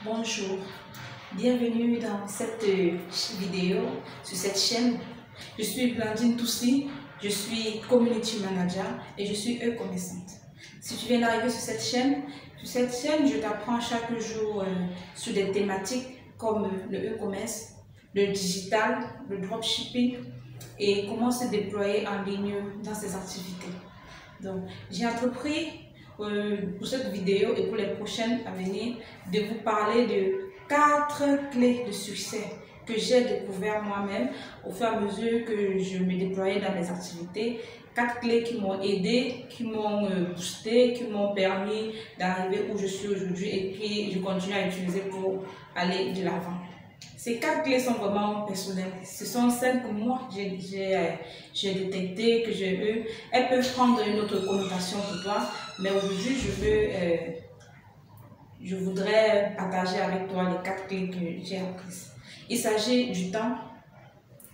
Bonjour, bienvenue dans cette vidéo sur cette chaîne. Je suis Blandine Toussi, je suis Community Manager et je suis e-commerçante. Si tu viens d'arriver sur cette chaîne, je t'apprends chaque jour sur des thématiques comme le e-commerce, le digital, le dropshipping et comment se déployer en ligne dans ces activités. Donc, j'ai entrepris pour cette vidéo et pour les prochaines à venir de vous parler de 4 clés de succès que j'ai découvert moi-même au fur et à mesure que je me déployais dans mes activités. 4 clés qui m'ont aidé, qui m'ont boosté, qui m'ont permis d'arriver où je suis aujourd'hui et que je continue à utiliser pour aller de l'avant. Ces 4 clés sont vraiment personnelles. Ce sont celles que moi j'ai détectées, que j'ai eues. Elles peuvent prendre une autre connotation pour toi, mais aujourd'hui je voudrais partager avec toi les 4 clés que j'ai apprises. Il s'agit du temps,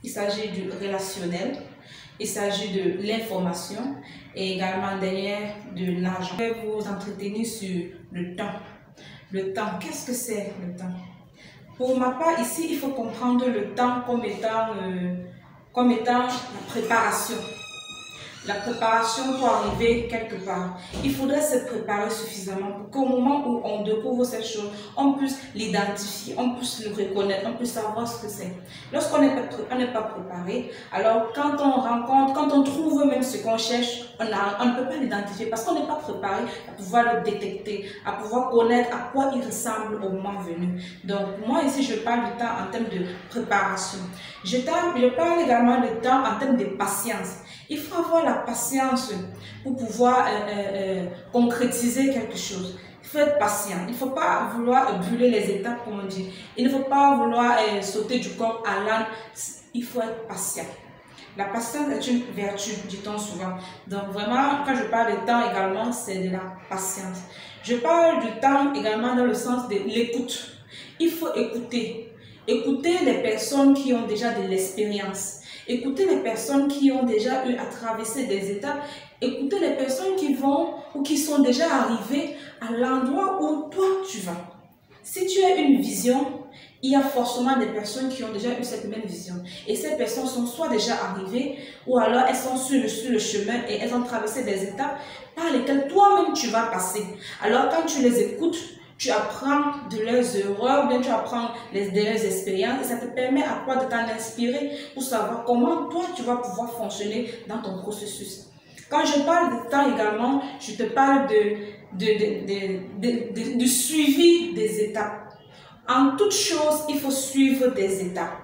il s'agit du relationnel, il s'agit de l'information et également derrière de l'argent. Je vais vous entretenir sur le temps. Le temps, qu'est-ce que c'est le temps? Pour ma part, ici, il faut comprendre le temps comme étant la préparation. La préparation pour arriver quelque part. Il faudrait se préparer suffisamment pour qu'au moment où on découvre cette chose, on puisse l'identifier, on puisse le reconnaître, on puisse savoir ce que c'est. Lorsqu'on n'est pas préparé, alors quand on rencontre, quand on trouve même ce qu'on cherche, on ne peut pas l'identifier parce qu'on n'est pas préparé à pouvoir le détecter, à pouvoir connaître à quoi il ressemble au moment venu. Donc moi ici je parle du temps en termes de préparation. Je parle également de temps en termes de patience. Il faut avoir la patience pour pouvoir concrétiser quelque chose. Il faut être patient. Il ne faut pas vouloir brûler les étapes, comme on dit. Il ne faut pas vouloir sauter du corps à l'âne. Il faut être patient. La patience est une vertu, dit-on souvent. Donc vraiment, quand je parle de temps également, c'est de la patience. Je parle du temps également dans le sens de l'écoute. Il faut écouter. Écouter les personnes qui ont déjà de l'expérience. Écoutez les personnes qui ont déjà eu à traverser des étapes. Écoutez les personnes qui vont ou qui sont déjà arrivées à l'endroit où toi tu vas. Si tu as une vision, il y a forcément des personnes qui ont déjà eu cette même vision. Et ces personnes sont soit déjà arrivées ou alors elles sont sur le chemin et elles ont traversé des étapes par lesquelles toi-même tu vas passer. Alors quand tu les écoutes, tu apprends de leurs erreurs, bien tu apprends de leurs expériences et ça te permet à toi de t'en inspirer pour savoir comment toi tu vas pouvoir fonctionner dans ton processus. Quand je parle de temps également, je te parle du suivi des étapes. En toute chose, il faut suivre des étapes.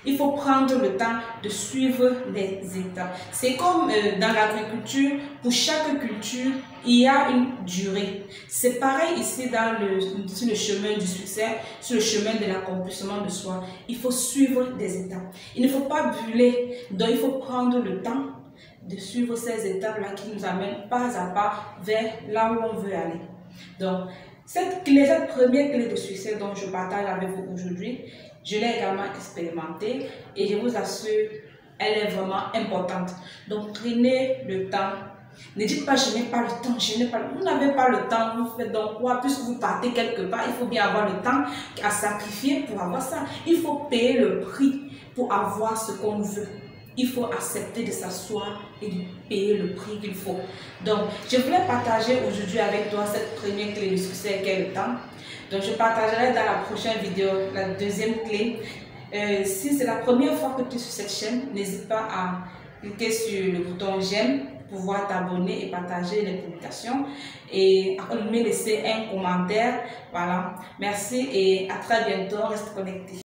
Il faut prendre le temps de suivre les étapes. C'est comme dans l'agriculture, pour chaque culture, il y a une durée. C'est pareil ici sur le chemin du succès, sur le chemin de l'accomplissement de soi. Il faut suivre des étapes. Il ne faut pas brûler, donc il faut prendre le temps de suivre ces étapes-là qui nous amènent pas à pas vers là où on veut aller. Donc, cette première clé de succès dont je partage avec vous aujourd'hui, je l'ai également expérimentée et je vous assure, elle est vraiment importante. Donc, prenez le temps. Ne dites pas, je n'ai pas le temps, je n'ai pas le temps. Vous n'avez pas le temps, vous faites donc quoi? Puisque vous partez quelque part, il faut bien avoir le temps à sacrifier pour avoir ça. Il faut payer le prix pour avoir ce qu'on veut. Il faut accepter de s'asseoir et de payer le prix qu'il faut. Donc, je voulais partager aujourd'hui avec toi cette première clé de succès qui est le temps. Donc, je partagerai dans la prochaine vidéo la deuxième clé. Si c'est la première fois que tu es sur cette chaîne, n'hésite pas à cliquer sur le bouton j'aime pour pouvoir t'abonner et partager les publications et à me laisser un commentaire. Voilà. Merci et à très bientôt. Reste connecté.